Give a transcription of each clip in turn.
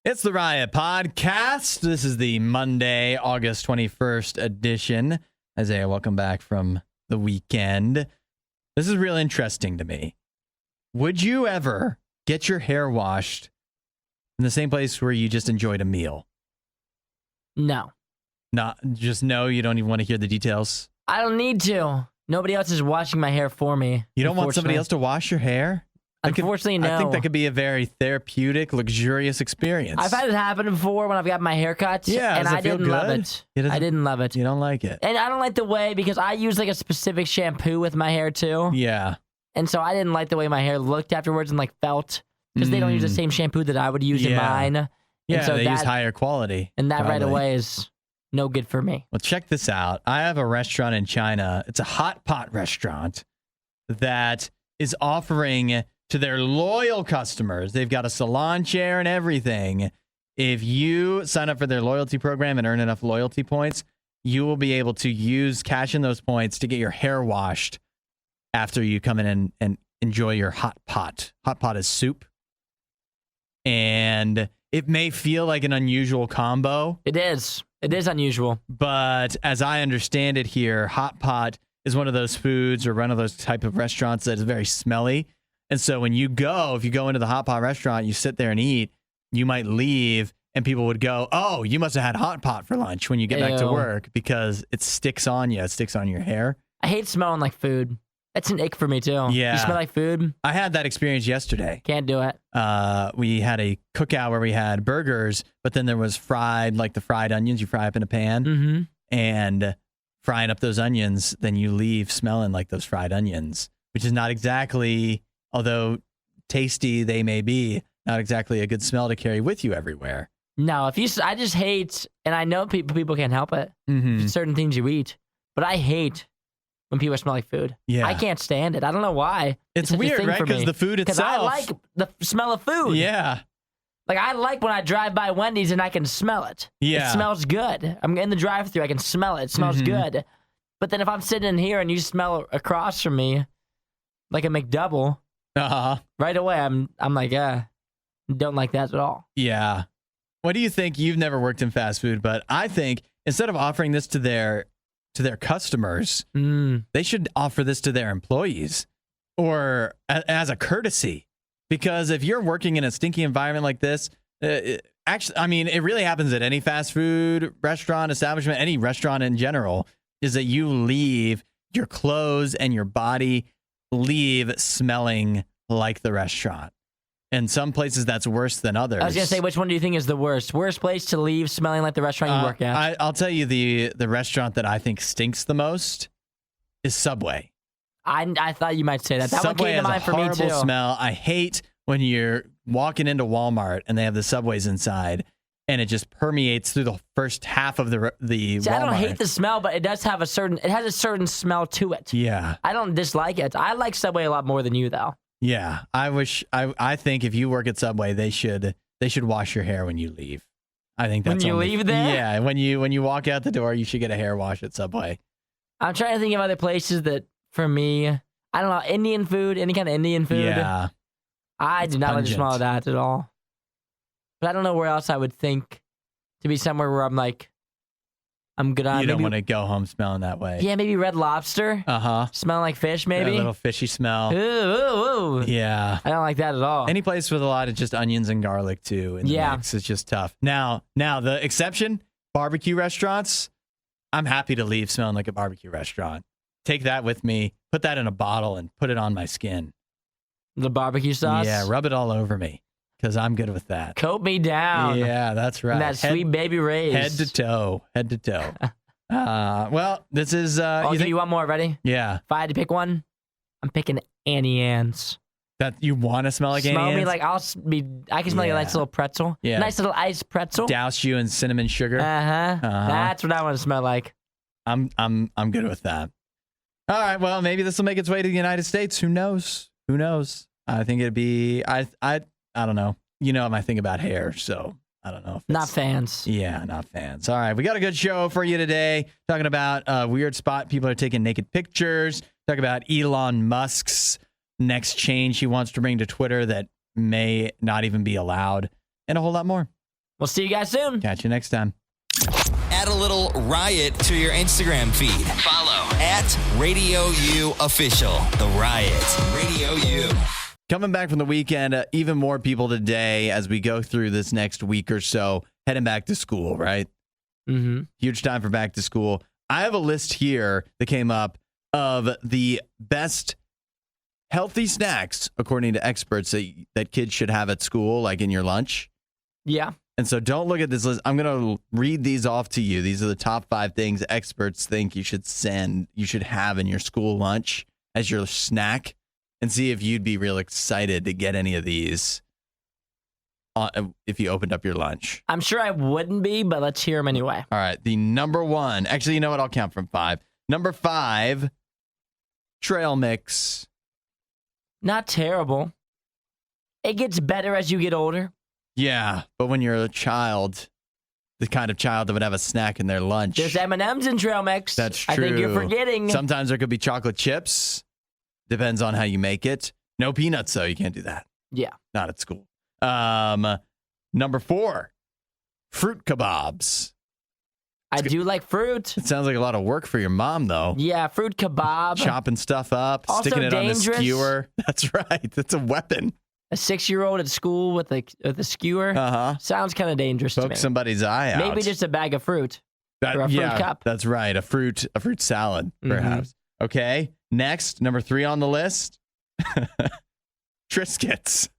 It's the RIOT podcast. This is the Monday, August 21st edition. Isaiah, welcome back from the weekend. This is real interesting to me. Would you ever get your hair washed in the same place where you just enjoyed a meal? No. Just no, you don't even want to hear the details? I don't need to. Nobody else is washing my hair for me. You don't want somebody else to wash your hair? Unfortunately, no. I think that could be a very therapeutic, luxurious experience. I've had it happen before when I've got my haircuts, and I didn't love it. I didn't love it. You don't like it? And I don't like the way, because I use like a specific shampoo with my hair too. Yeah. And so I didn't like the way my hair looked afterwards and like felt, because they don't use the same shampoo that I would use in mine. Yeah, and so they use higher quality. And that right away is no good for me. Well, check this out. I have a restaurant in China. It's a hot pot restaurant that is offering to their loyal customers. They've got a salon chair and everything. If you sign up for their loyalty program and earn enough loyalty points, you will be able to cash in those points to get your hair washed after you come in and enjoy your hot pot. Hot pot is soup. And it may feel like an unusual combo. It is. It is unusual. But as I understand it here, hot pot is one of those foods or one of those type of restaurants that is very smelly. And so when if you go into the hot pot restaurant, you sit there and eat, you might leave and people would go, oh, you must have had hot pot for lunch when you get back to work, because it sticks on you. It sticks on your hair. I hate smelling like food. That's an ick for me too. Yeah. You smell like food? I had that experience yesterday. Can't do it. We had a cookout where we had burgers, but then there was the fried onions you fry up in a pan. Mm-hmm. And frying up those onions, then you leave smelling like those fried onions, which is not exactly, although tasty they may be, not exactly a good smell to carry with you everywhere. No, I just hate, and I know people can't help it, certain things you eat, but I hate when people smell like food. Yeah. I can't stand it. I don't know why. It's weird, right? Because the food itself. Because I like the smell of food. Yeah. Like, I like when I drive by Wendy's and I can smell it. Yeah. It smells good. I'm in the drive-thru, I can smell it. It smells good. But then if I'm sitting in here and you smell across from me, like a McDouble, right away I'm like, don't like that at all. Yeah. What do you think? You've never worked in fast food, but I think instead of offering this to their customers, they should offer this to their employees, or as a courtesy. Because if you're working in a stinky environment like this, actually, I mean, it really happens at any fast food restaurant, establishment, any restaurant in general, is that you leave your clothes and your body smelling like the restaurant. And some places that's worse than others. I was going to say, which one do you think is the worst? Worst place to leave smelling like the restaurant you work at? I'll tell you the restaurant that I think stinks the most is Subway. I thought you might say that. That Subway one came to mind for me too. has a horrible smell. I hate when you're walking into Walmart and they have the Subways inside, and it just permeates through the first half of the Walmart. I don't hate the smell, but it has a certain smell to it. Yeah. I don't dislike it. I like Subway a lot more than you, though. Yeah. I think if you work at Subway, they should wash your hair when you leave. I think that's when you leave there? Yeah. When you walk out the door, you should get a hair wash at Subway. I'm trying to think of other places that, for me, I don't know, Indian food, any kind of Indian food. Yeah. I do not like the smell of that at all. But I don't know where else I would think to be somewhere where I'm like, I'm good on. You don't want to go home smelling that way. Yeah, maybe Red Lobster. Smelling like fish, maybe. That little fishy smell. Ooh. Yeah. I don't like that at all. Any place with a lot of just onions and garlic too in the mix is just tough. Now the exception, barbecue restaurants. I'm happy to leave smelling like a barbecue restaurant. Take that with me, put that in a bottle, and put it on my skin. The barbecue sauce? Yeah, rub it all over me, because I'm good with that. Coat me down. Yeah, that's right. And that sweet baby rays. Head to toe. Well, this is... I'll give you one more. Ready? Yeah. If I had to pick one, I'm picking Annie Ann's. That you want to smell like Annie Ann's? Smell me like I can smell like a nice little pretzel. Yeah. Nice little iced pretzel. Douse you in cinnamon sugar. That's what I want to smell like. I'm good with that. All right, well, maybe this will make its way to the United States. Who knows? I think it'd be, I don't know. You know my thing about hair, so I don't know. If not fans. Yeah, not fans. All right, we got a good show for you today. Talking about a weird spot. People are taking naked pictures. Talk about Elon Musk's next change he wants to bring to Twitter that may not even be allowed. And a whole lot more. We'll see you guys soon. Catch you next time. Add a little riot to your Instagram feed. Follow @RadioU Official. The Riot. Radio U. Coming back from the weekend, even more people today as we go through this next week or so, heading back to school, right? Mm-hmm. Huge time for back to school. I have a list here that came up of the best healthy snacks, according to experts, that kids should have at school, like in your lunch. Yeah. And so don't look at this list. I'm going to read these off to you. These are the top 5 things experts think you should have in your school lunch as your snack, and see if you'd be real excited to get any of these if you opened up your lunch. I'm sure I wouldn't be, but let's hear them anyway. All right. The number 1. Actually, you know what? I'll count from 5. Number 5, trail mix. Not terrible. It gets better as you get older. Yeah, but when you're a child, the kind of child that would have a snack in their lunch. There's M&Ms in trail mix. That's true. I think you're forgetting. Sometimes there could be chocolate chips. Depends on how you make it. No peanuts, though. You can't do that. Yeah. Not at school. Number 4, fruit kebabs. I do like fruit. It sounds like a lot of work for your mom, though. Yeah, fruit kebab. Chopping stuff up, Also sticking it dangerous. on the skewer. That's right. That's a weapon. A 6-year-old at school with a skewer. Uh-huh. Sounds kind of dangerous to Poke me. somebody's eye out. Maybe just a bag of fruit. Or a fruit cup. That's right. A fruit salad, perhaps. Mm-hmm. Okay. Next, number 3 on the list. Triscuits.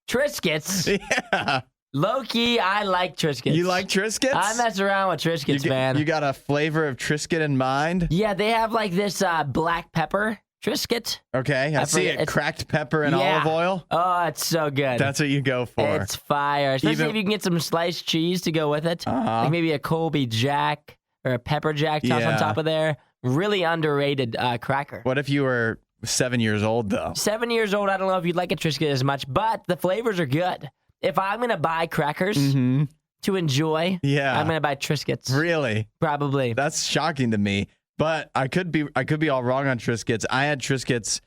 Triscuits? Yeah. Low-key, I like Triscuits. You like Triscuits? I mess around with Triscuits, man. You got a flavor of Triscuit in mind? Yeah, they have like this black pepper Triscuit. Okay, I see it. Cracked pepper and olive oil. Oh, it's so good. That's what you go for. It's fire. Especially if you can get some sliced cheese to go with it. Uh-huh. Like maybe a Colby Jack or a Pepper Jack tossed on top of there. Really underrated cracker. What if you were 7 years old, though? 7 years old, I don't know if you'd like a Triscuit as much, but the flavors are good. If I'm going to buy crackers to enjoy, I'm going to buy Triscuits. Really? Probably. That's shocking to me. But I could be all wrong on Triscuits. I had Triscuits.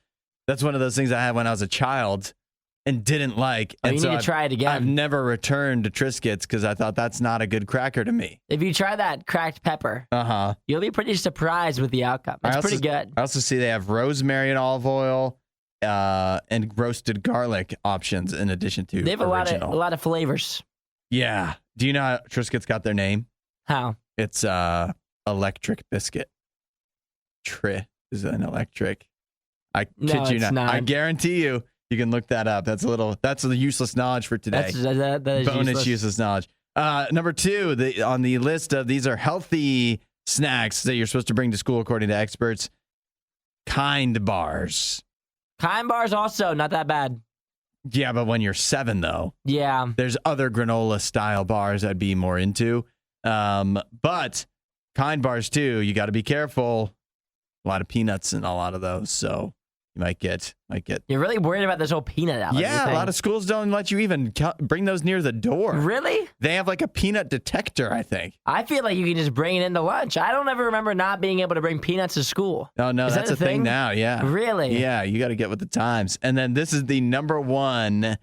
That's one of those things I had when I was a child and didn't like. Oh, and you need to try it again. I've never returned to Triscuits because I thought that's not a good cracker to me. If you try that cracked pepper, you'll be pretty surprised with the outcome. It's pretty good. I also see they have rosemary and olive oil and roasted garlic options in addition to they have original. a lot of flavors. Yeah. Do you know how Triscuits got their name? How? It's electric biscuit. Is an electric. I kid you not. I guarantee you can look that up. That's the useless knowledge for today. That is bonus useless knowledge. Number 2, on the list of these are healthy snacks that you're supposed to bring to school according to experts. Kind bars. Kind bars also not that bad. Yeah, but when you're 7 though. Yeah. There's other granola style bars I'd be more into. But kind bars too, you got to be careful. A lot of peanuts in a lot of those, so you might get. You're really worried about this whole peanut allergy Yeah, thing. a lot of schools don't let you even bring those near the door. Really? They have like a peanut detector, I think. I feel like you can just bring it into lunch. I don't ever remember not being able to bring peanuts to school. Oh, no, that's a thing now, yeah. Really? Yeah, you got to get with the times. And then this is the number 1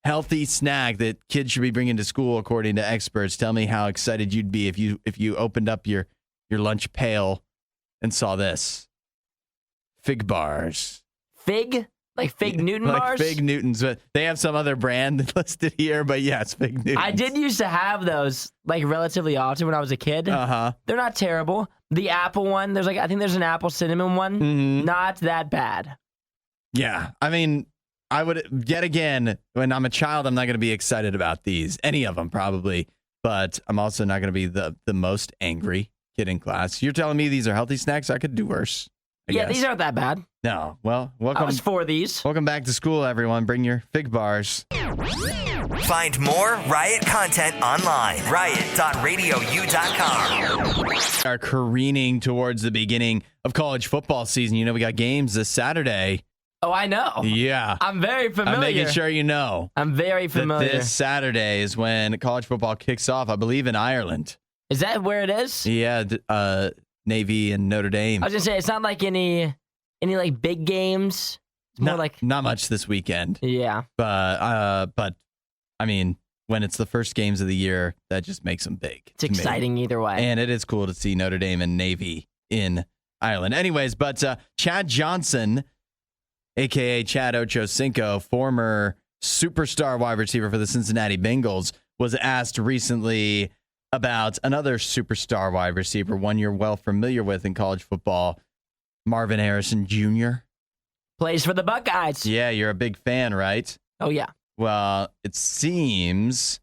healthy snack that kids should be bringing to school, according to experts. Tell me how excited you'd be if you opened up your lunch pail and saw this. Fig bars. Fig? Like Fig Newton bars? Like Fig Newtons. But they have some other brand listed here, but yeah, it's Fig Newtons. I did used to have those like relatively often when I was a kid. Uh-huh. They're not terrible. The apple one, I think there's an apple cinnamon one. Mm-hmm. Not that bad. Yeah. I mean, I would, yet again, when I'm a child, I'm not going to be excited about these. Any of them, probably. But I'm also not going to be the most angry kid in class. You're telling me these are healthy snacks? I could do worse. I guess. These aren't that bad. No. Well, welcome. I was for these. Welcome back to school, everyone. Bring your fig bars. Find more Riot content online. Riot.radiou.com. Are careening towards the beginning of college football season. You know, we got games this Saturday. Oh, I know. Yeah. I'm very familiar. I'm making sure you know. I'm very familiar. That this Saturday is when college football kicks off, I believe, in Ireland. Is that where it is? Yeah, Navy and Notre Dame. I was gonna say it's not like any like big games. It's more like not much this weekend. Yeah. But I mean, when it's the first games of the year, that just makes them big. It's exciting either way. And it is cool to see Notre Dame and Navy in Ireland. Anyways, but Chad Johnson, a.k.a. Chad Ochocinco, former superstar wide receiver for the Cincinnati Bengals, was asked recently about another superstar wide receiver, one you're well familiar with in college football, Marvin Harrison Jr. Plays for the Buckeyes. Yeah, you're a big fan, right? Oh, yeah. Well, it seems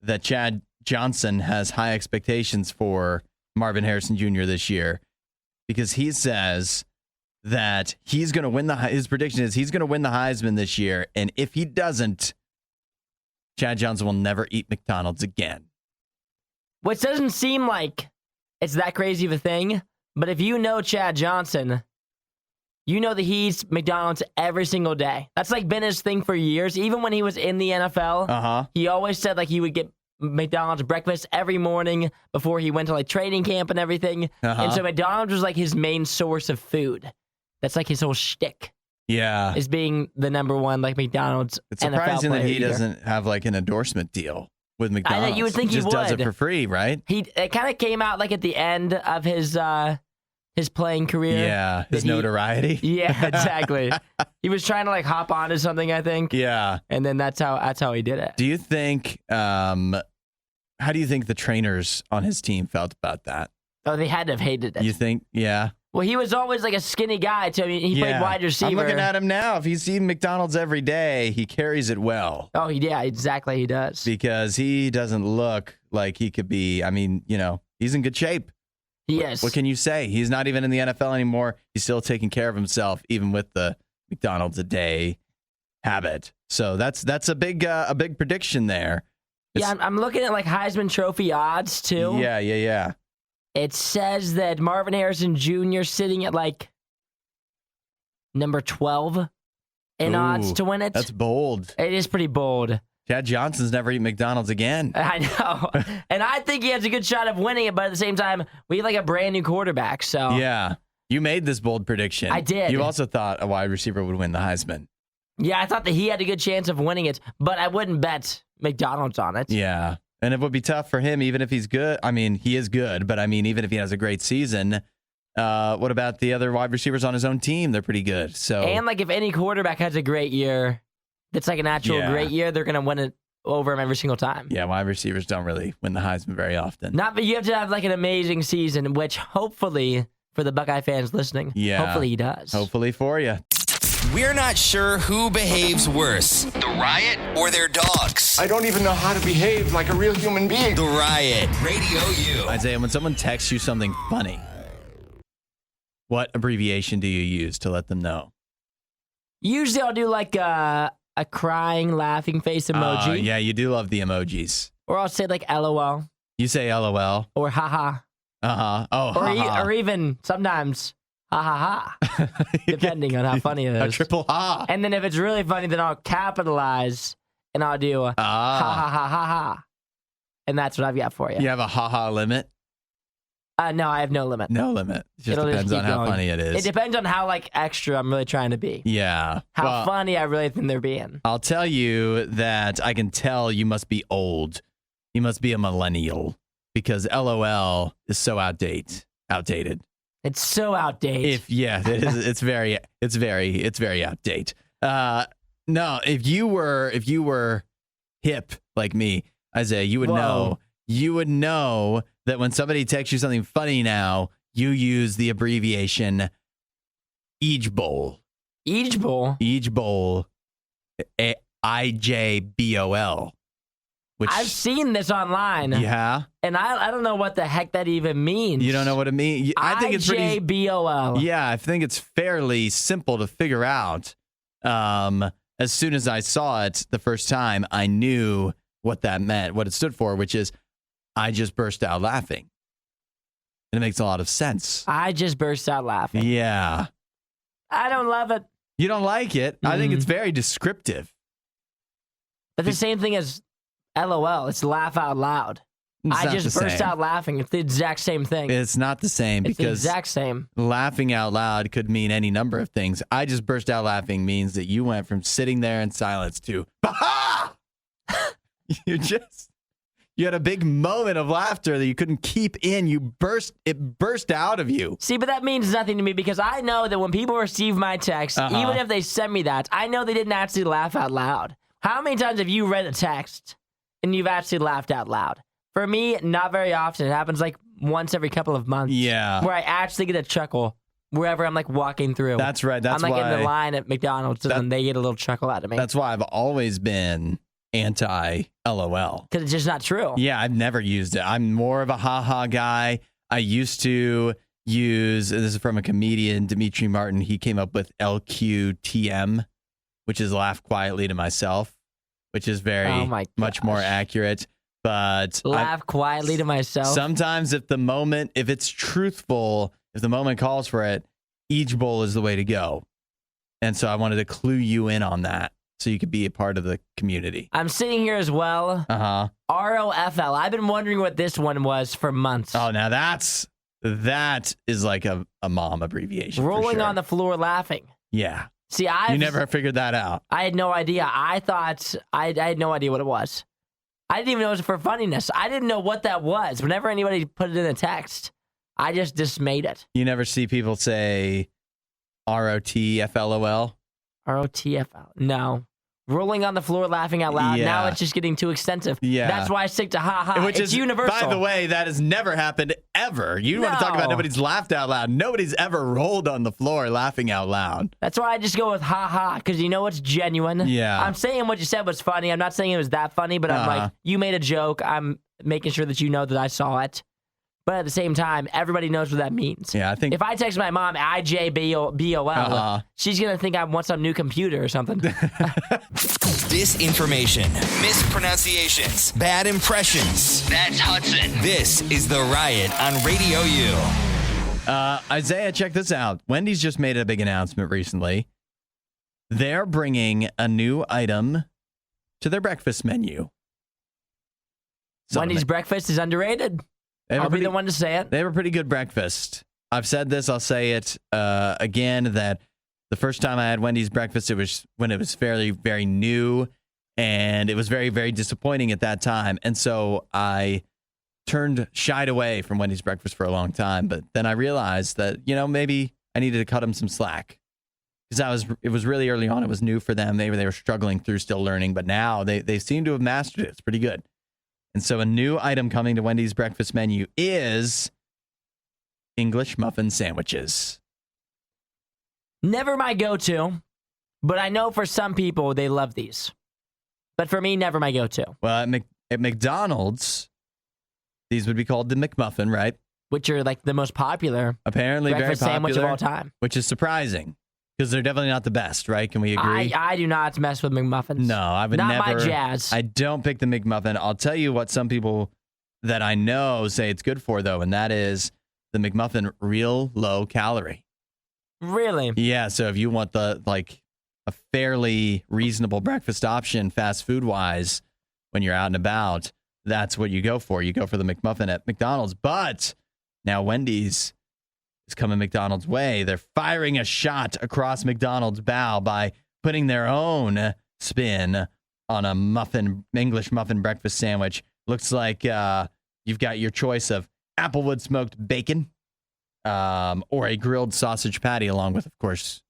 that Chad Johnson has high expectations for Marvin Harrison Jr. this year because he says that he's going to win his prediction is he's going to win the Heisman this year. And if he doesn't, Chad Johnson will never eat McDonald's again. Which doesn't seem like it's that crazy of a thing. But if you know Chad Johnson, you know that he eats McDonald's every single day. That's like been his thing for years. Even when he was in the NFL, he always said like he would get McDonald's breakfast every morning before he went to like training camp and everything. And so McDonald's was like his main source of food. That's like his whole shtick. Yeah. Is being the number one like McDonald's It's NFL surprising that he eater. Doesn't have like an endorsement deal with McDonald's. I know, you would think he just he does it would. for free, right? It kind of came out like at the end of his playing career. Yeah, his notoriety. Yeah, exactly. He was trying to like hop onto something, I think. Yeah. And then that's how he did it. Do you think how do you think the trainers on his team felt about that? Oh, they had to have hated it. You think? Yeah. Well, he was always like a skinny guy too. I mean, he played wide receiver. I'm looking at him now. If he's eating McDonald's every day, he carries it well. Oh, yeah, exactly. He does. Because he doesn't look like he could be. I mean, he's in good shape. He is. What can you say? He's not even in the NFL anymore. He's still taking care of himself, even with the McDonald's a day habit. So that's a big prediction there. Yeah, I'm looking at like Heisman Trophy odds too. Yeah. It says that Marvin Harrison Jr. sitting at like number 12 in odds to win it. That's bold. It is pretty bold. Chad Johnson's never eaten McDonald's again. I know. And I think he has a good shot of winning it, but at the same time, we have like a brand new quarterback. So yeah. You made this bold prediction. I did. You also thought a wide receiver would win the Heisman. Yeah, I thought that he had a good chance of winning it, but I wouldn't bet McDonald's on it. Yeah. And it would be tough for him, even if he's good. I mean, he is good, but I mean, even if he has a great season, what about the other wide receivers on his own team? They're pretty good. So, and like if any quarterback has a great year, that's like an actual great year, they're going to win it over him every single time. Yeah, wide receivers don't really win the Heisman very often. Not, but you have to have like an amazing season, which hopefully for the Buckeye fans listening, hopefully he does. Hopefully for you. We're not sure who behaves worse, the Riot or their dogs. I don't even know how to behave like a real human being. The Riot, Radio U. Isaiah, when someone texts you something funny, what abbreviation do you use to let them know? Usually I'll do like a crying, laughing face emoji. Yeah, you do love the emojis. Or I'll say like LOL. You say LOL. Or haha. Uh-huh. Oh, ha-ha. Or even sometimes ha ha ha. Depending on how funny it is. A triple ha. And then if it's really funny, then I'll capitalize and I'll do a ha ha ha ha ha. And that's what I've got for you. You have a ha-ha limit? No, I have no limit. No limit. It just depends on how funny it is. It depends on how like extra I'm really trying to be. Yeah. How funny I really think they're being. I'll tell you that I can tell you must be old. You must be a millennial because LOL is so outdated. It's so outdated. It is. It's very outdated. No, if you were hip like me, Isaiah, you would know. You would know that when somebody texts you something funny now, you use the abbreviation EJBOL. EJBOL? EJBOL. IJBOL. Which, I've seen this online. Yeah. And I don't know what the heck that even means. You don't know what it means? I think it's pretty. IJBOL. Yeah, I think it's fairly simple to figure out. As soon as I saw it the first time, I knew what that meant, what it stood for, which is I just burst out laughing. And it makes a lot of sense. I just burst out laughing. Yeah. I don't love it. You don't like it? I think it's very descriptive. That's the same thing as LOL. It's laugh out loud. I just burst out laughing. It's the exact same thing. It's not the same it's because the exact same. Laughing out loud could mean any number of things. I just burst out laughing means that you went from sitting there in silence to, bah! You had a big moment of laughter that you couldn't keep in. It burst out of you. See, but that means nothing to me because I know that when people receive my text, even if they send me that, I know they didn't actually laugh out loud. How many times have you read a text and you've actually laughed out loud? For me, not very often. It happens like once every couple of months. Yeah. Where I actually get a chuckle wherever I'm like walking through. That's right. That's I'm like why in the line at McDonald's and they get a little chuckle out of me. That's why I've always been anti-LOL. Because it's just not true. Yeah, I've never used it. I'm more of a ha-ha guy. I used to use, this is from a comedian, Dimitri Martin. He came up with LQTM, which is laugh quietly to myself, which is very much more accurate. But laugh quietly to myself. Sometimes if it's truthful, if the moment calls for it, each bowl is the way to go. And so I wanted to clue you in on that so you could be a part of the community. I'm sitting here as well. ROFL. I've been wondering what this one was for months. Oh, now that is like a mom abbreviation. Rolling on the floor laughing. Yeah. See, you never figured that out. I had no idea. I thought I had no idea what it was. I didn't even know it was for funniness. I didn't know what that was. Whenever anybody put it in a text, I just dismayed it. You never see people say ROTFLOL? ROTFL. No. Rolling on the floor laughing out loud. Yeah. Now it's just getting too extensive. Yeah. That's why I stick to ha-ha. Which it's is universal. By the way, that has never happened ever. You want to talk about nobody's laughed out loud. Nobody's ever rolled on the floor laughing out loud. That's why I just go with ha-ha, because you know it's genuine. Yeah. I'm saying what you said was funny. I'm not saying it was that funny, but I'm like, you made a joke. I'm making sure that you know that I saw it. But at the same time, everybody knows what that means. Yeah, I think if I text my mom IJBOL, she's going to think I want some new computer or something. Disinformation, mispronunciations, bad impressions. That's Hudson. This is The Riot on Radio U. Isaiah, check this out. Wendy's just made a big announcement recently. They're bringing a new item to their breakfast menu. Wendy's breakfast is underrated. I'll be the one to say it. They have a pretty good breakfast. I've said this. I'll say it again, that the first time I had Wendy's breakfast, it was when it was fairly, very new, and it was very, very disappointing at that time. And so I shied away from Wendy's breakfast for a long time. But then I realized that, maybe I needed to cut them some slack, because it was really early on. It was new for them. They were struggling through, still learning. But now they seem to have mastered it. It's pretty good. And so a new item coming to Wendy's breakfast menu is English muffin sandwiches. Never my go-to, but I know for some people they love these. But for me, never my go-to. Well, at McDonald's, these would be called the McMuffin, right? Which are like the most popular apparently breakfast very popular sandwich of all time. Which is surprising, because they're definitely not the best, right? Can we agree? I do not mess with McMuffins. No, I would never. Not my jazz. I don't pick the McMuffin. I'll tell you what some people that I know say it's good for, though, and that is the McMuffin real low calorie. Really? Yeah, so if you want a fairly reasonable breakfast option, fast food wise, when you're out and about, that's what you go for. You go for the McMuffin at McDonald's. But now Wendy's is coming McDonald's way. They're firing a shot across McDonald's bow by putting their own spin on a English muffin breakfast sandwich. Looks like you've got your choice of applewood smoked bacon, or a grilled sausage patty, along with, of course,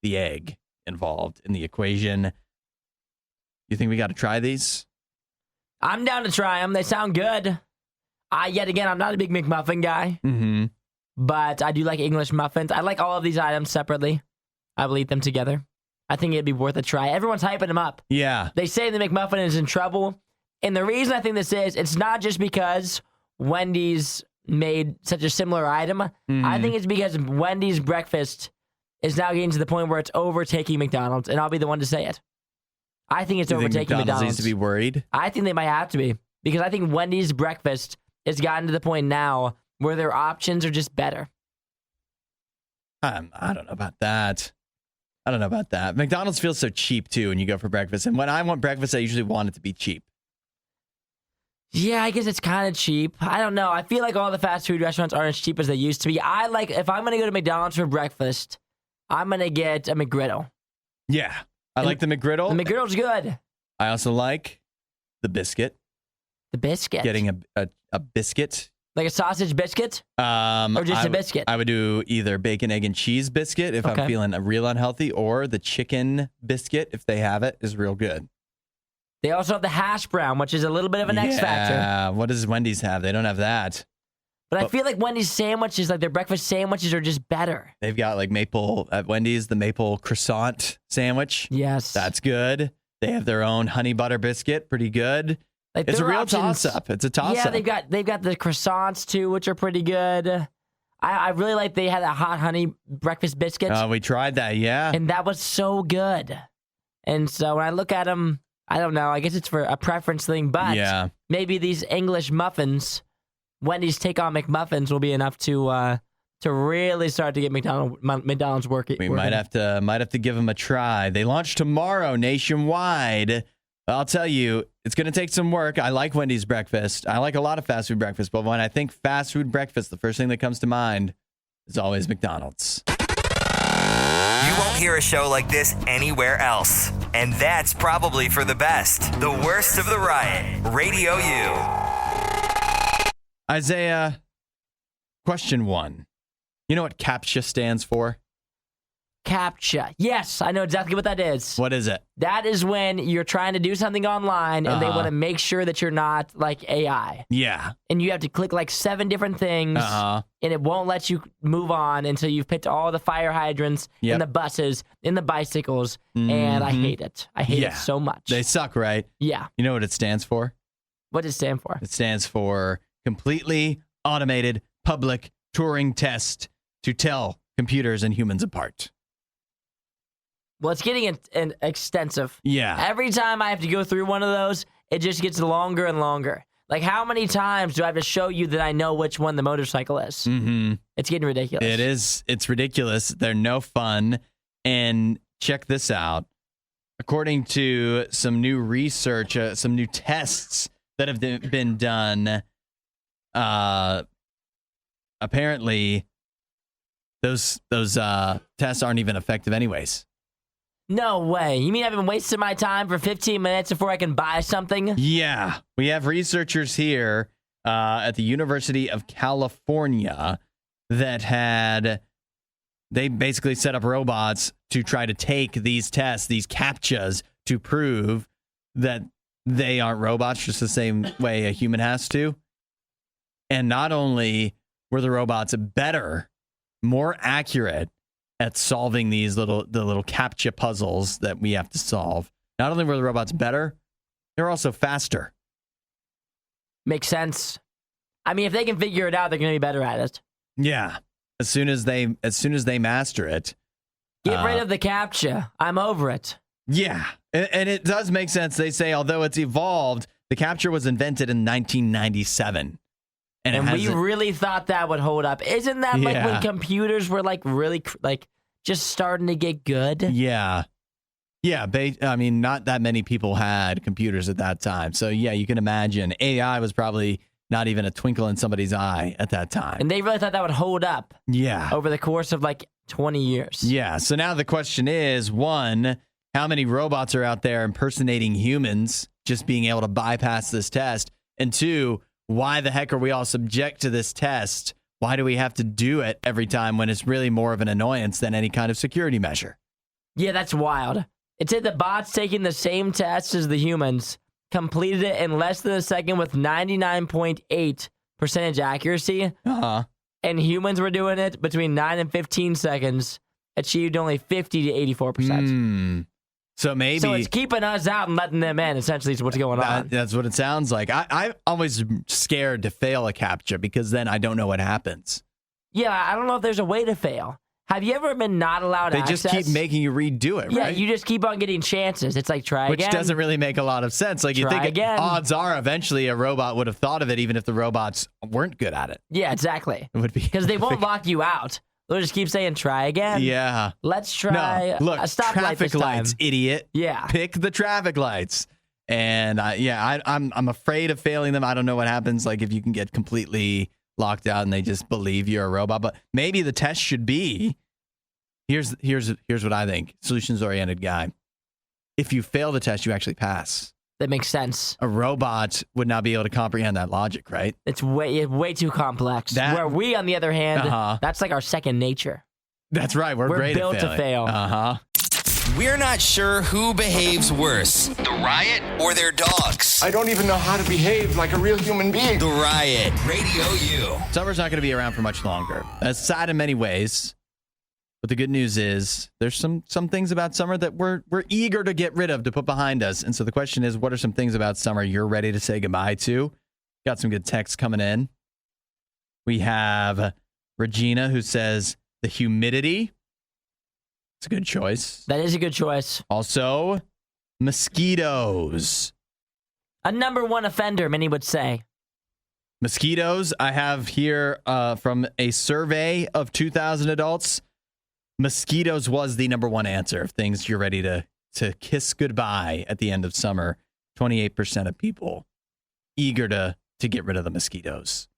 the egg involved in the equation. You think we got to try these? I'm down to try them. They sound good. Yet again, I'm not a big McMuffin guy, but I do like English muffins. I like all of these items separately. I will eat them together. I think it'd be worth a try. Everyone's hyping them up. Yeah. They say the McMuffin is in trouble. And the reason I think this is, it's not just because Wendy's made such a similar item. I think it's because Wendy's breakfast is now getting to the point where it's overtaking McDonald's, and I'll be the one to say it. I think it's overtaking McDonald's. Needs to be worried? I think they might have to be, because I think Wendy's breakfast has gotten to the point now where their options are just better. I don't know about that. McDonald's feels so cheap, too, when you go for breakfast. And when I want breakfast, I usually want it to be cheap. Yeah, I guess it's kind of cheap. I don't know. I feel like all the fast food restaurants aren't as cheap as they used to be. If I'm going to go to McDonald's for breakfast, I'm going to get a McGriddle. Yeah. I like the McGriddle. The McGriddle's good. I also like the biscuit. The biscuit? Getting a biscuit. Like a sausage biscuit? Or just a biscuit? I would do either bacon, egg, and cheese biscuit if I'm feeling real unhealthy, or the chicken biscuit, if they have it, is real good. They also have the hash brown, which is a little bit of an X factor. Yeah, what does Wendy's have? They don't have that. But I feel like Wendy's sandwiches, like their breakfast sandwiches, are just better. They've got like at Wendy's, the maple croissant sandwich. Yes. That's good. They have their own honey butter biscuit. Pretty good. Like it's a real toss-up. It's a toss-up. Yeah, they've got the croissants, too, which are pretty good. I really like they had a hot honey breakfast biscuit. We tried that, yeah. And that was so good. And so when I look at them, I don't know. I guess it's for a preference thing, but maybe these English muffins, Wendy's take on McMuffins, will be enough to really start to get McDonald's working. We might have to give them a try. They launch tomorrow nationwide. I'll tell you, it's going to take some work. I like Wendy's breakfast. I like a lot of fast food breakfast, but when I think fast food breakfast, the first thing that comes to mind is always McDonald's. You won't hear a show like this anywhere else. And that's probably for the best. The worst of the riot. Radio U. Isaiah, question 1. You know what CAPTCHA stands for? CAPTCHA. Yes, I know exactly what that is. What is it? That is when you're trying to do something online and they want to make sure that you're not like AI. Yeah. And you have to click like 7 different things and it won't let you move on until you've picked all the fire hydrants in the buses, in the bicycles, and I hate it. I hate it so much. They suck, right? Yeah. You know what it stands for? What does it stand for? It stands for Completely Automated Public Turing Test to Tell Computers and Humans Apart. Well, it's getting extensive. Yeah. Every time I have to go through one of those, it just gets longer and longer. Like, how many times do I have to show you that I know which one the motorcycle is? Mm-hmm. It's getting ridiculous. It is. It's ridiculous. They're no fun. And check this out. According to some new research, some new tests that have been done, apparently those tests aren't even effective anyways. No way. You mean I've been wasting my time for 15 minutes before I can buy something? Yeah. We have researchers here at the University of California that they basically set up robots to try to take these tests, these CAPTCHAs, to prove that they aren't robots just the same way a human has to. And not only were the robots better, more accurate at solving the little CAPTCHA puzzles that we have to solve. Not only were the robots better, they're also faster. Makes sense. I mean, if they can figure it out, they're going to be better at it. Yeah. As soon as they master it. Get rid of the CAPTCHA. I'm over it. Yeah. And it does make sense. They say, although it's evolved, the CAPTCHA was invented in 1997. And we really thought that would hold up. Isn't that like when computers were like really like just starting to get good? Yeah. Yeah. I mean, not that many people had computers at that time. So, yeah, you can imagine AI was probably not even a twinkle in somebody's eye at that time. And they really thought that would hold up. Yeah. Over the course of like 20 years. Yeah. So now the question is, 1, how many robots are out there impersonating humans, just being able to bypass this test? And 2, why the heck are we all subject to this test? Why do we have to do it every time when it's really more of an annoyance than any kind of security measure? Yeah, that's wild. It said the bots taking the same test as the humans completed it in less than a second with 99.8% accuracy. And humans were doing it between 9 and 15 seconds, achieved only 50 to 84%. So it's keeping us out and letting them in, essentially, is what's going on. That's what it sounds like. I'm always scared to fail a CAPTCHA because then I don't know what happens. Yeah, I don't know if there's a way to fail. Have you ever been not allowed access? They just keep making you redo it, right? Yeah, you just keep on getting chances. It's like, try again. Which doesn't really make a lot of sense. Like, you think again. Odds are eventually a robot would have thought of it even if the robots weren't good at it. Yeah, exactly. It would be. Because they won't lock you out. They'll just keep saying, try again. Yeah. Let's try a stoplight traffic lights, idiot. Yeah. Pick the traffic lights. And I'm afraid of failing them. I don't know what happens, like if you can get completely locked out and they just believe you're a robot. But maybe the test should be, here's what I think. Solutions-oriented guy. If you fail the test, you actually pass. that makes sense. A robot would not be able to comprehend that logic, right? It's way too complex. Where we, on the other hand, that's like our second nature. That's right. We're great built at to fail. We're not sure who behaves worse, the Riot or their dogs. I don't even know how to behave like a real human being. The Riot, Radio U. Summer's not going to be around for much longer. That's sad in many ways. But the good news is there's some things about summer that we're eager to get rid of, to put behind us. And so the question is, what are some things about summer you're ready to say goodbye to? Got some good texts coming in. We have Regina, who says the humidity. It's a good choice. That is a good choice. Also, mosquitoes. A number one offender, many would say. Mosquitoes, I have here from a survey of 2,000 adults. Mosquitoes was the number one answer of things you're ready to kiss goodbye at the end of summer. 28% of people eager to get rid of the mosquitoes.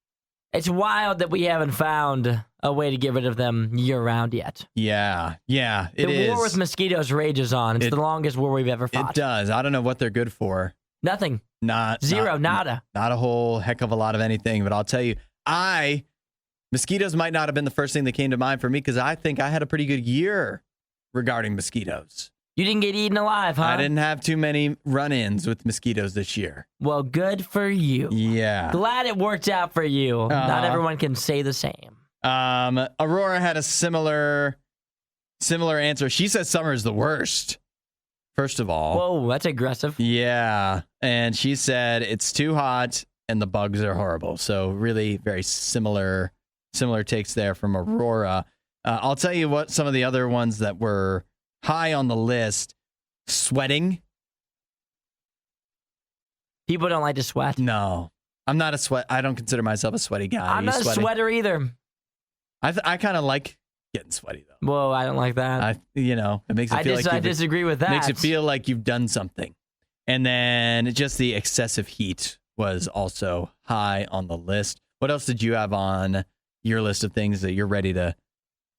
It's wild that we haven't found a way to get rid of them year-round yet. Yeah, it is. The war with mosquitoes rages on. It's the longest war we've ever fought. It does. I don't know what they're good for. Nothing. Zero, nada. Not a whole heck of a lot of anything, but I'll tell you, mosquitoes might not have been the first thing that came to mind for me because I think I had a pretty good year regarding mosquitoes. You didn't get eaten alive, huh? I didn't have too many run-ins with mosquitoes this year. Well, good for you. Yeah. Glad it worked out for you. Not everyone can say the same. Aurora had a similar answer. She says summer is the worst, first of all. Whoa, that's aggressive. Yeah. And she said it's too hot and the bugs are horrible. So really very similar takes there from Aurora. I'll tell you what some of the other ones that were high on the list. Sweating. People don't like to sweat. No. I'm not a sweat. I don't consider myself a sweaty guy. I'm not a sweater either. I kind of like getting sweaty though. Whoa, I don't like that. It makes it feel like I disagree with that. Makes it feel like you've done something. And then just the excessive heat was also high on the list. What else did you have on your list of things that you're ready to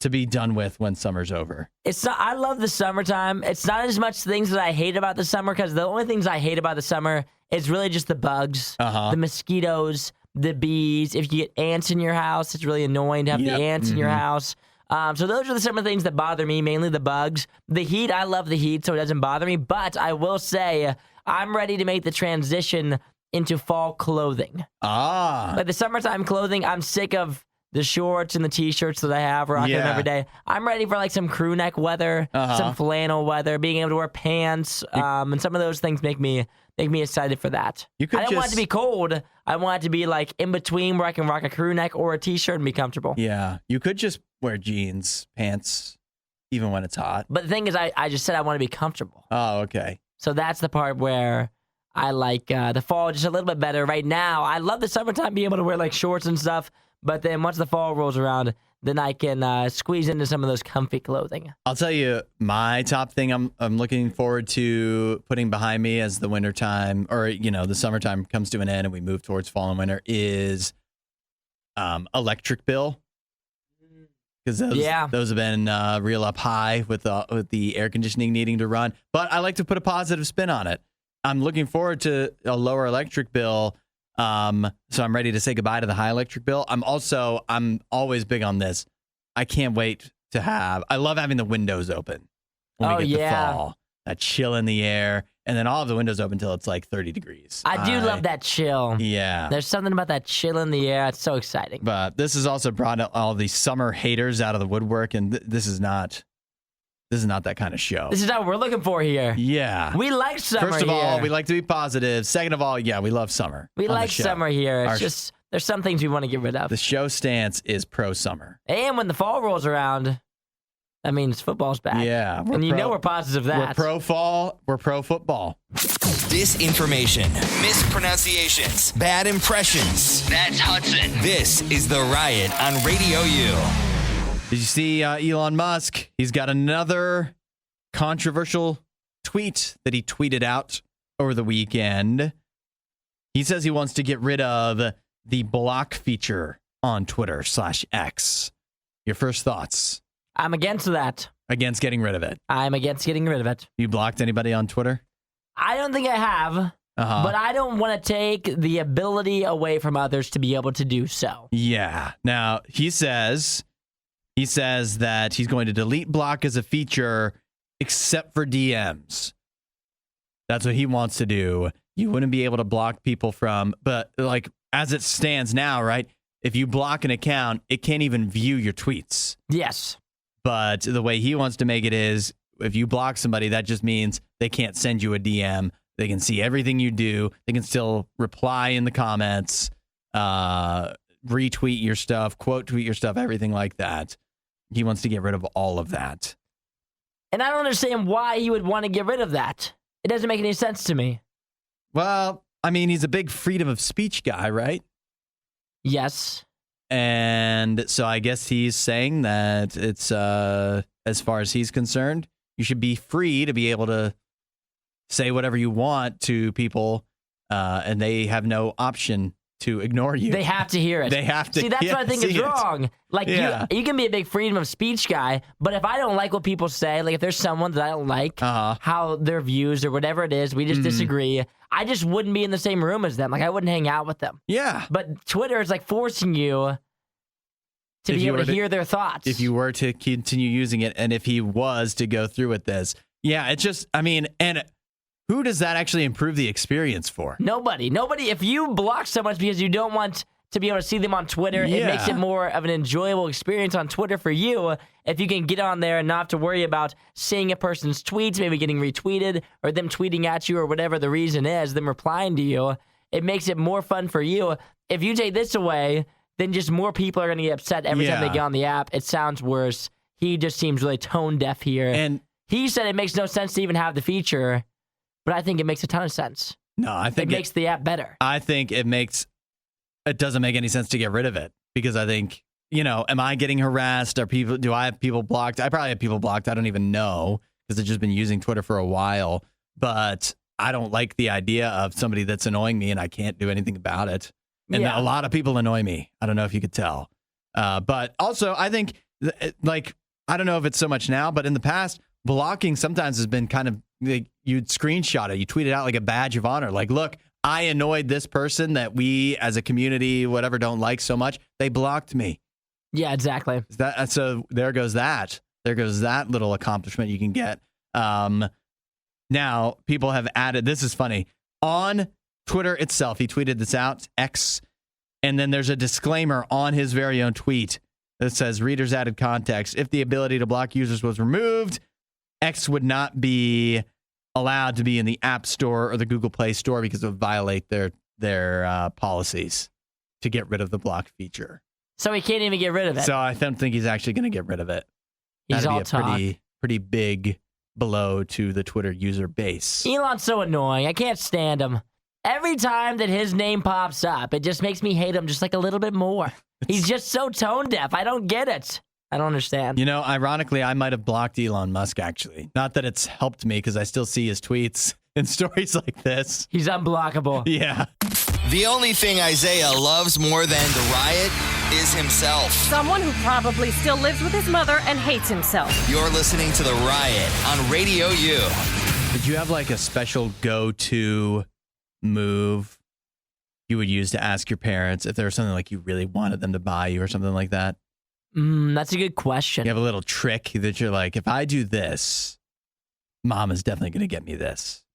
be done with when summer's over? I love the summertime. It's not as much things that I hate about the summer, because the only things I hate about the summer is really just the bugs, the mosquitoes, the bees. If you get ants in your house, it's really annoying to have the ants in your house. So those are some of the things that bother me, mainly the bugs. The heat, I love the heat, so it doesn't bother me. But I will say I'm ready to make the transition into fall clothing. Like the summertime clothing, I'm sick of the shorts and the t-shirts that I have, rocking them every day. I'm ready for like some crew neck weather, some flannel weather, being able to wear pants, and some of those things make me excited for that. I don't want it to be cold. I want it to be like in between where I can rock a crew neck or a t-shirt and be comfortable. Yeah, you could just wear jeans, pants, even when it's hot. But the thing is, I just said I want to be comfortable. Oh, okay. So that's the part where I like the fall just a little bit better. Right now, I love the summertime, being able to wear like shorts and stuff. But then once the fall rolls around, then I can squeeze into some of those comfy clothing. I'll tell you, my top thing I'm looking forward to putting behind me as the wintertime, or the summertime comes to an end and we move towards fall and winter, is electric bill. Because those have been real up high with the air conditioning needing to run. But I like to put a positive spin on it. I'm looking forward to a lower electric bill. So I'm ready to say goodbye to the high electric bill. I'm always big on this. I can't wait to I love having the windows open when we get the fall. That chill in the air. And then I'll have the windows open until it's like 30 degrees. I do love that chill. Yeah. There's something about that chill in the air. It's so exciting. But this has also brought all the summer haters out of the woodwork. And this is not that kind of show. This is not what we're looking for here. Yeah. We like summer. First of all, we like to be positive. Second of all, we love summer. We like summer here. It's just, there's some things we want to get rid of. The show stance is pro summer. And when the fall rolls around, that means football's back. Yeah. And we're positive that. We're pro fall. We're pro football. Disinformation, mispronunciations, bad impressions. That's Hudson. This is The Riot on Radio U. Did you see Elon Musk? He's got another controversial tweet that he tweeted out over the weekend. He says he wants to get rid of the block feature on Twitter /X. Your first thoughts? I'm against that. Against getting rid of it? I'm against getting rid of it. You blocked anybody on Twitter? I don't think I have. but I don't want to take the ability away from others to be able to do so. Yeah. Now, he says that he's going to delete block as a feature except for DMs. That's what he wants to do. You wouldn't be able to block people from, but like as it stands now, right? If you block an account, it can't even view your tweets. Yes. But the way he wants to make it is, if you block somebody, that just means they can't send you a DM. They can see everything you do. They can still reply in the comments, retweet your stuff, quote tweet your stuff, everything like that. He wants to get rid of all of that. And I don't understand why he would want to get rid of that. It doesn't make any sense to me. Well, I mean, he's a big freedom of speech guy, right? Yes. And so I guess he's saying that it's, as far as he's concerned, you should be free to be able to say whatever you want to people, and they have no option to ignore you. They have to hear it. They have to. See, that's what I think is wrong. Like, you can be a big freedom of speech guy, but if I don't like what people say, like if there's someone that I don't like, how their views or whatever it is, we just disagree, I just wouldn't be in the same room as them. Like, I wouldn't hang out with them. Yeah. But Twitter is like forcing you to be able to hear their thoughts. If you were to continue using it, and if he was to go through with this, yeah, it's just, I mean, and who does that actually improve the experience for? Nobody. If you block someone because you don't want to be able to see them on Twitter, it makes it more of an enjoyable experience on Twitter for you. If you can get on there and not have to worry about seeing a person's tweets, maybe getting retweeted, or them tweeting at you, or whatever the reason is, them replying to you, it makes it more fun for you. If you take this away, then just more people are going to get upset every time they get on the app. It sounds worse. He just seems really tone deaf here. And he said it makes no sense to even have the feature, but I think it makes a ton of sense. No, I think it makes the app better. I think it doesn't make any sense to get rid of it, because I think, am I getting harassed? Do I have people blocked? I probably have people blocked. I don't even know, because I've just been using Twitter for a while, but I don't like the idea of somebody that's annoying me and I can't do anything about it. And a lot of people annoy me. I don't know if you could tell. But also, I think, I don't know if it's so much now, but in the past, blocking sometimes has been kind of, like, you'd screenshot it. You tweet it out like a badge of honor. Like, look, I annoyed this person that we as a community, whatever, don't like so much. They blocked me. Yeah, exactly. So there goes that. There goes that little accomplishment you can get. Now, people have added, this is funny, on Twitter itself, he tweeted this out, X, and then there's a disclaimer on his very own tweet that says, readers added context. If the ability to block users was removed, X would not be allowed to be in the App Store or the Google Play Store because it would violate their policies to get rid of the block feature. So he can't even get rid of it. So I don't think he's actually going to get rid of it. He's all talk. Pretty big blow to the Twitter user base. Elon's so annoying. I can't stand him. Every time that his name pops up, it just makes me hate him just like a little bit more. He's just so tone deaf. I don't get it. I don't understand. Ironically, I might have blocked Elon Musk, actually. Not that it's helped me, because I still see his tweets and stories like this. He's unblockable. Yeah. The only thing Isaiah loves more than the riot is himself. Someone who probably still lives with his mother and hates himself. You're listening to The Riot on Radio U. Did you have like a special go-to move you would use to ask your parents if there was something like you really wanted them to buy you or something like that? That's a good question. You have a little trick that you're like, if I do this, Mom is definitely going to get me this.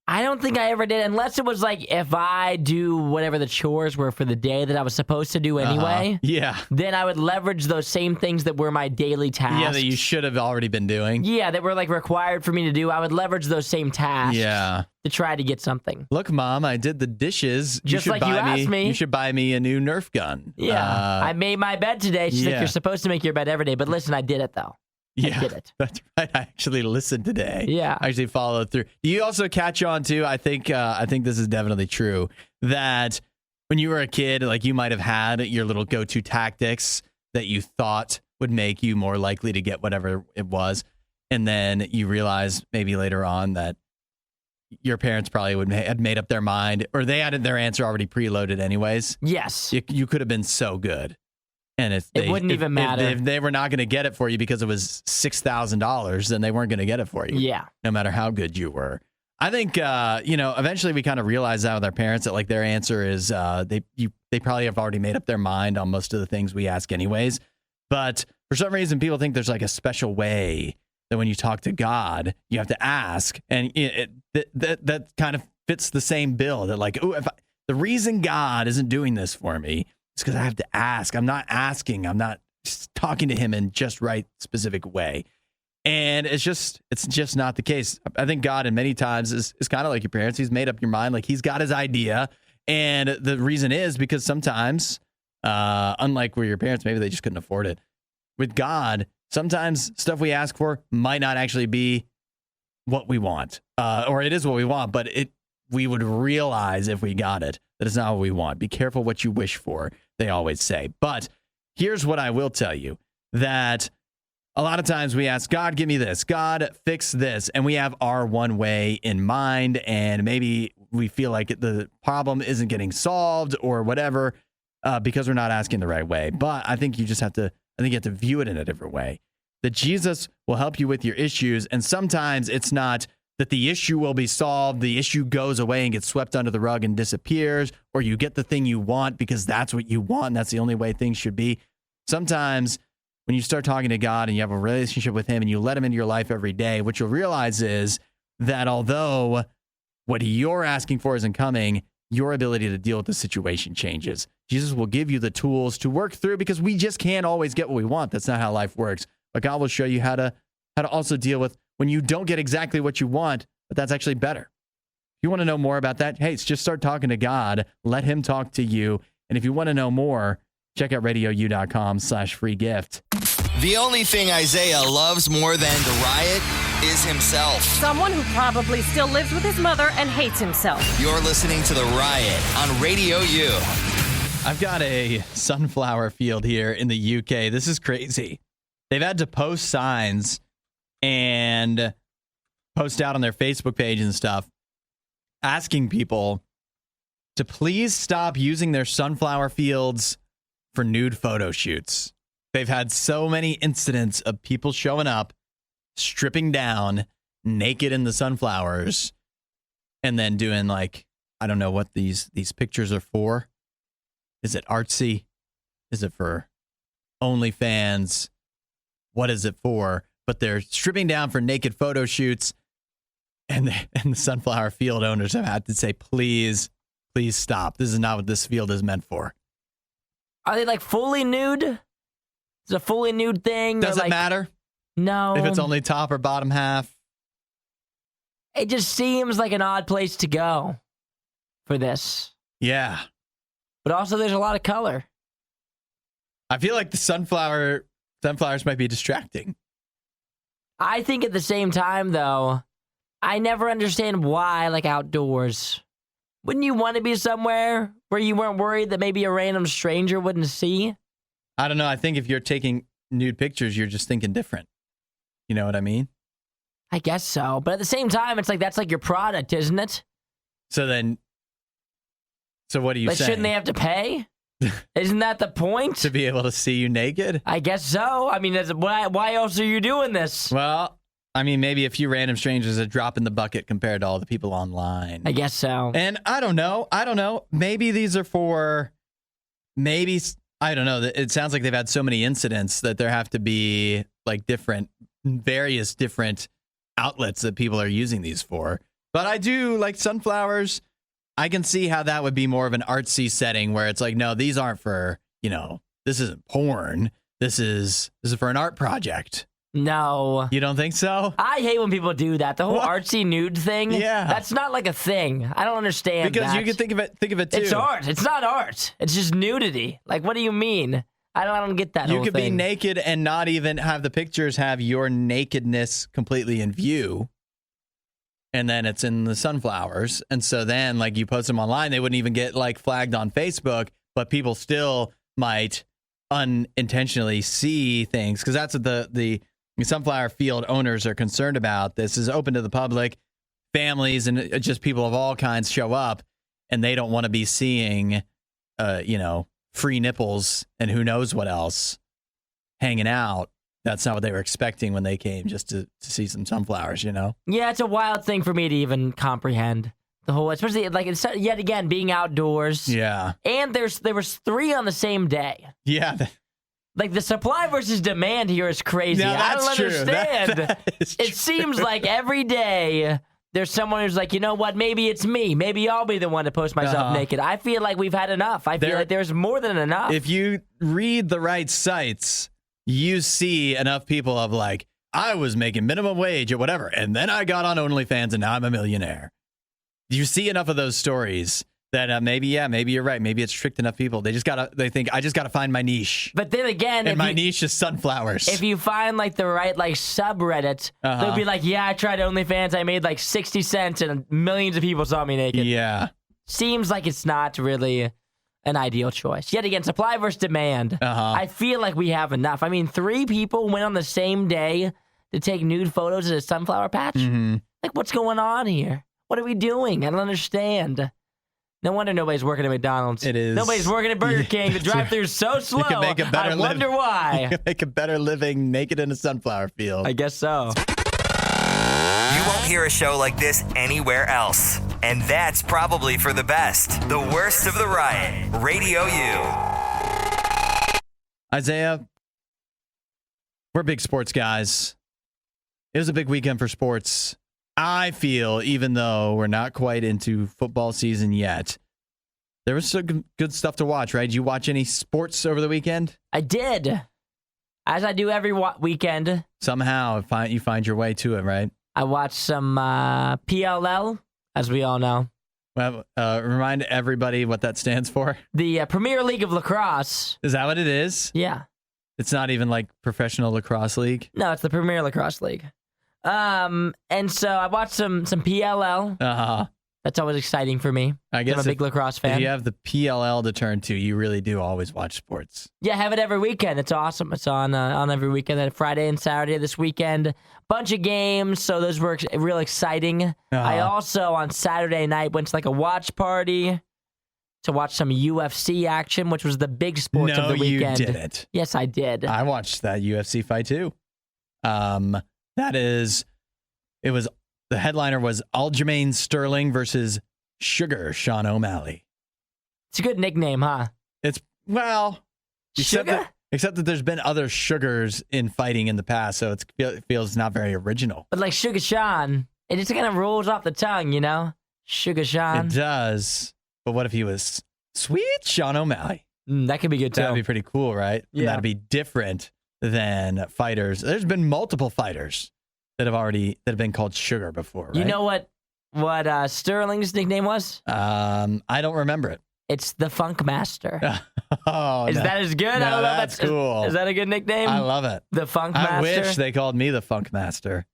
I don't think I ever did, unless it was like if I do whatever the chores were for the day that I was supposed to do anyway. Yeah. Then I would leverage those same things that were my daily tasks. Yeah, that you should have already been doing. Yeah, that were like required for me to do. I would leverage those same tasks. Yeah. To try to get something. Look, Mom, I did the dishes. Just like you asked me. You should buy me a new Nerf gun. Yeah. I made my bed today. She's like, you're supposed to make your bed every day. But listen, I did it, though. Yeah, I did it. That's right. I actually listened today. Yeah. I actually followed through. Do you also catch on, too? I think this is definitely true, that when you were a kid, like you might have had your little go-to tactics that you thought would make you more likely to get whatever it was. And then you realize maybe later on that your parents probably had made up their mind, or they had their answer already preloaded anyways. Yes. You could have been so good. And it wouldn't even matter. If they were not going to get it for you because it was $6,000, then they weren't going to get it for you. Yeah. No matter how good you were. I think eventually we kind of realize that with our parents that like their answer is they probably have already made up their mind on most of the things we ask anyways. But for some reason, people think there's like a special way that when you talk to God, you have to ask, and that kind of fits the same bill. That like, the reason God isn't doing this for me is because I have to ask. I'm not asking. I'm not talking to Him in just right specific way. And it's just not the case. I think God, in many times, is kind of like your parents. He's made up your mind, like He's got His idea, and the reason is because sometimes, unlike where your parents, maybe they just couldn't afford it. With God, sometimes stuff we ask for might not actually be what we want, or it is what we want, but we would realize if we got it that it's not what we want. Be careful what you wish for, they always say. But here's what I will tell you, that a lot of times we ask, God, give me this. God, fix this. And we have our one way in mind. And maybe we feel like the problem isn't getting solved or whatever because we're not asking the right way. But I think you have to view it in a different way. That Jesus will help you with your issues. And sometimes it's not that the issue will be solved. The issue goes away and gets swept under the rug and disappears. Or you get the thing you want because that's what you want. And that's the only way things should be. Sometimes when you start talking to God and you have a relationship with Him and you let Him into your life every day, what you'll realize is that although what you're asking for isn't coming, your ability to deal with the situation changes. Jesus will give you the tools to work through because we just can't always get what we want. That's not how life works. But God will show you how to also deal with when you don't get exactly what you want, but that's actually better. If you want to know more about that, hey, just start talking to God. Let Him talk to you. And if you want to know more, check out RadioU.com/free gift. The only thing Isaiah loves more than the riot is himself. Someone who probably still lives with his mother and hates himself. You're listening to The Riot on Radio U. I've got a sunflower field here in the UK. This is crazy. They've had to post signs and post out on their Facebook page and stuff asking people to please stop using their sunflower fields for nude photo shoots. They've had so many incidents of people showing up, stripping down, naked in the sunflowers, and then doing like, I don't know what these pictures are for. Is it artsy? Is it for OnlyFans? What is it for? But they're stripping down for naked photo shoots, and the sunflower field owners have had to say, please stop. This is not what this field is meant for. Are they like fully nude? Is it a fully nude thing? Does it matter? No. If it's only top or bottom half? It just seems like an odd place to go for this. Yeah. But also there's a lot of color. I feel like the sunflowers might be distracting. I think at the same time, though, I never understand why, like outdoors. Wouldn't you want to be somewhere where you weren't worried that maybe a random stranger wouldn't see? I don't know. I think if you're taking nude pictures, you're just thinking different. You know what I mean? I guess so. But at the same time, it's like that's like your product, isn't it? So what are you like, saying? Shouldn't they have to pay? Isn't that the point? To be able to see you naked? I guess so. I mean, why else are you doing this? Well, I mean, maybe a few random strangers a drop in the bucket compared to all the people online. I guess so. And I don't know. Maybe these are for, I don't know. It sounds like they've had so many incidents that there have to be like various different outlets that people are using these for. But I do like sunflowers. I can see how that would be more of an artsy setting where it's like, no, these aren't for, this isn't porn. This is for an art project. No. You don't think so? I hate when people do that. The whole artsy nude thing. Yeah. That's not like a thing. I don't understand because that. you can think of it too. It's art. It's not art. It's just nudity. Like, what do you mean? I don't get that whole thing. You could be naked and not even have the pictures have your nakedness completely in view. And then it's in the sunflowers. And so then, like, you post them online, they wouldn't even get, like, flagged on Facebook, but people still might unintentionally see things. Because that's what the sunflower field owners are concerned about. This is open to the public. Families and just people of all kinds show up, and they don't want to be seeing, free nipples and who knows what else hanging out that's not what they were expecting when they came just to see some sunflowers, you know? Yeah, it's a wild thing for me to even comprehend. The whole, especially like it's yet again being outdoors. Yeah. And there was 3 on the same day. Yeah. Like the supply versus demand here is crazy. No, I don't that's true. understand. That is it true. seems like every day there's someone who's like, you know what? Maybe it's me. Maybe I'll be the one to post myself naked. I feel like we've had enough. I feel like there's more than enough. If you read the right sites, you see enough people of like, I was making minimum wage or whatever, and then I got on OnlyFans and now I'm a millionaire. You see enough of those stories that maybe you're right. Maybe it's tricked enough people. They think I just gotta find my niche. But then again, and my niche is sunflowers. If you find like the right like subreddit, they'll be like, yeah, I tried OnlyFans. I made like 60 cents and millions of people saw me naked. Yeah. Seems like it's not really an ideal choice. Yet again, supply versus demand. I feel like we have enough. I mean, 3 people went on the same day to take nude photos at a sunflower patch. Like, what's going on here? What are we doing? I don't understand. No wonder nobody's working at McDonald's. It is. Nobody's working at Burger King. The drive-thru's so slow. You can make a better I wonder why. You can make a better living naked in a sunflower field. I guess so. You won't hear a show like this anywhere else. And that's probably for the best. The worst of the riot. Radio U. Isaiah, we're big sports guys. It was a big weekend for sports. I feel, even though we're not quite into football season yet, there was some good stuff to watch, right? Did you watch any sports over the weekend? I did. As I do every weekend. Somehow you find your way to it, right? I watched some PLL, as we all know. Well, remind everybody what that stands for. The Premier League of Lacrosse. Is that what it is? Yeah. It's not even like professional lacrosse league? No, it's the Premier Lacrosse League. And so I watched some PLL. That's always exciting for me. I guess I'm a big lacrosse fan. If you have the PLL to turn to, you really do always watch sports. Yeah, I have it every weekend. It's awesome. It's on every weekend, Friday and Saturday this weekend. Bunch of games, so those were real exciting. I also, on Saturday night, went to like a watch party to watch some UFC action, which was the big sports of the weekend. No, you didn't. Yes, I did. I watched that UFC fight too. The headliner was Aljamain Sterling versus Sugar Sean O'Malley. It's a good nickname, huh? Except that there's been other Sugars in fighting in the past, so it feels not very original. But like Sugar Sean, it just kind of rolls off the tongue, you know? Sugar Sean. It does. But what if he was Sweet Sean O'Malley? That could be good too. That'd be pretty cool, right? Yeah. And that'd be different than fighters. There's been multiple fighters that have been called Sugar before, right? You know what Sterling's nickname was? I don't remember it. It's the Funk Master. Is that as good? No, I don't know. That's cool. Is that a good nickname? I love it. The Funk Master. I wish they called me the Funk Master.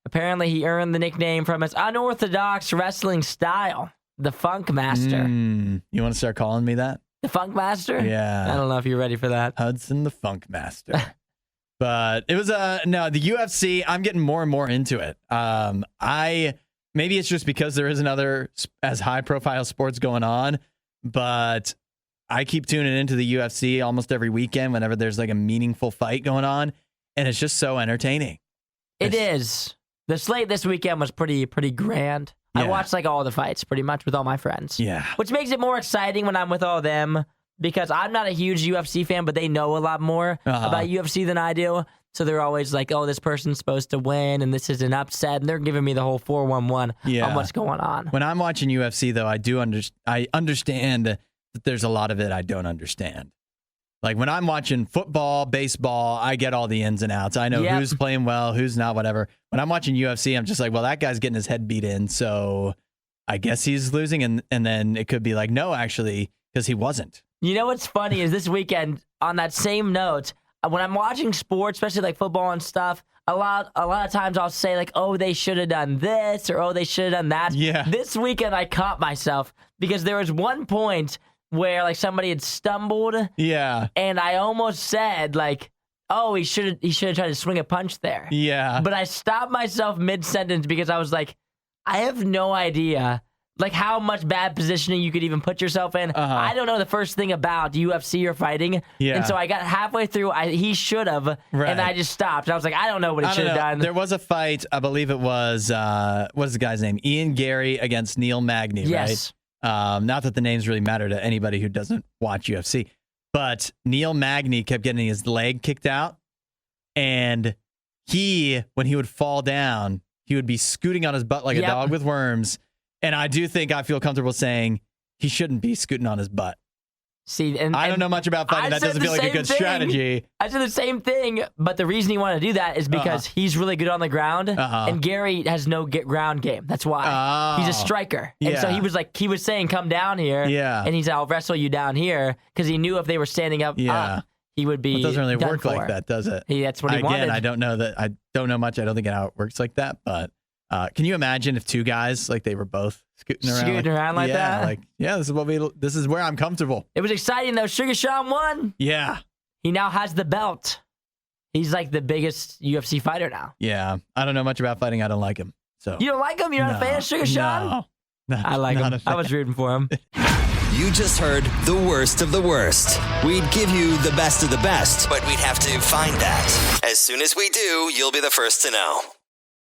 Apparently, he earned the nickname from his unorthodox wrestling style, the Funk Master. You want to start calling me that? The Funk Master? Yeah. I don't know if you're ready for that. Hudson the Funk Master. But it was the UFC. I'm getting more and more into it. Maybe it's just because there isn't other as high profile sports going on, but I keep tuning into the UFC almost every weekend whenever there's like a meaningful fight going on, and it's just so entertaining. It is. The slate this weekend was pretty grand. Yeah. I watched like all the fights pretty much with all my friends. Yeah. Which makes it more exciting when I'm with all them. Because I'm not a huge UFC fan, but they know a lot more about UFC than I do. So they're always like, oh, this person's supposed to win, and this is an upset. And they're giving me the whole 411 on what's going on. When I'm watching UFC, though, I understand that there's a lot of it I don't understand. Like when I'm watching football, baseball, I get all the ins and outs. I know who's playing well, who's not, whatever. When I'm watching UFC, I'm just like, well, that guy's getting his head beat in, so I guess he's losing. And then it could be like, no, actually, because he wasn't. You know what's funny is this weekend, on that same note, when I'm watching sports, especially like football and stuff, a lot of times I'll say like, oh, they should have done this, or oh, they should have done that. Yeah. This weekend I caught myself because there was one point where like somebody had stumbled. Yeah. And I almost said like, oh, he should have tried to swing a punch there. Yeah. But I stopped myself mid-sentence because I was like, I have no idea like how much bad positioning you could even put yourself in. I don't know the first thing about UFC or fighting. Yeah. And so I got halfway through. He should have, and I just stopped. I was like, I don't know what he should have done. There was a fight, I believe it was, what is the guy's name? Ian Gary against Neil Magny, yes. right? Not that the names really matter to anybody who doesn't watch UFC, but Neil Magny kept getting his leg kicked out, and when he would fall down, he would be scooting on his butt like a dog with worms. And I feel comfortable saying he shouldn't be scooting on his butt. See, and I don't know much about fighting. That doesn't feel like a good strategy. I said the same thing, but the reason he wanted to do that is because he's really good on the ground, and Gary has no ground game. That's why he's a striker. And so he was saying, "Come down here," and he's, "I'll wrestle you down here," because he knew if they were standing up, he would be. It doesn't really done work for. like that, does it? That's what he wanted. Again, I don't know that. I don't know much. I don't think how it works like that, but. Can you imagine if two guys they were both scooting around like that? This is where I'm comfortable. It was exciting though. Sugar Sean won. Yeah, he now has the belt. He's like the biggest UFC fighter now. Yeah, I don't know much about fighting. I don't like him. So you don't like him? You're not a fan of Sugar Sean? No, I like him. I was rooting for him. You just heard the worst of the worst. We'd give you the best of the best, but we'd have to find that. As soon as we do, you'll be the first to know.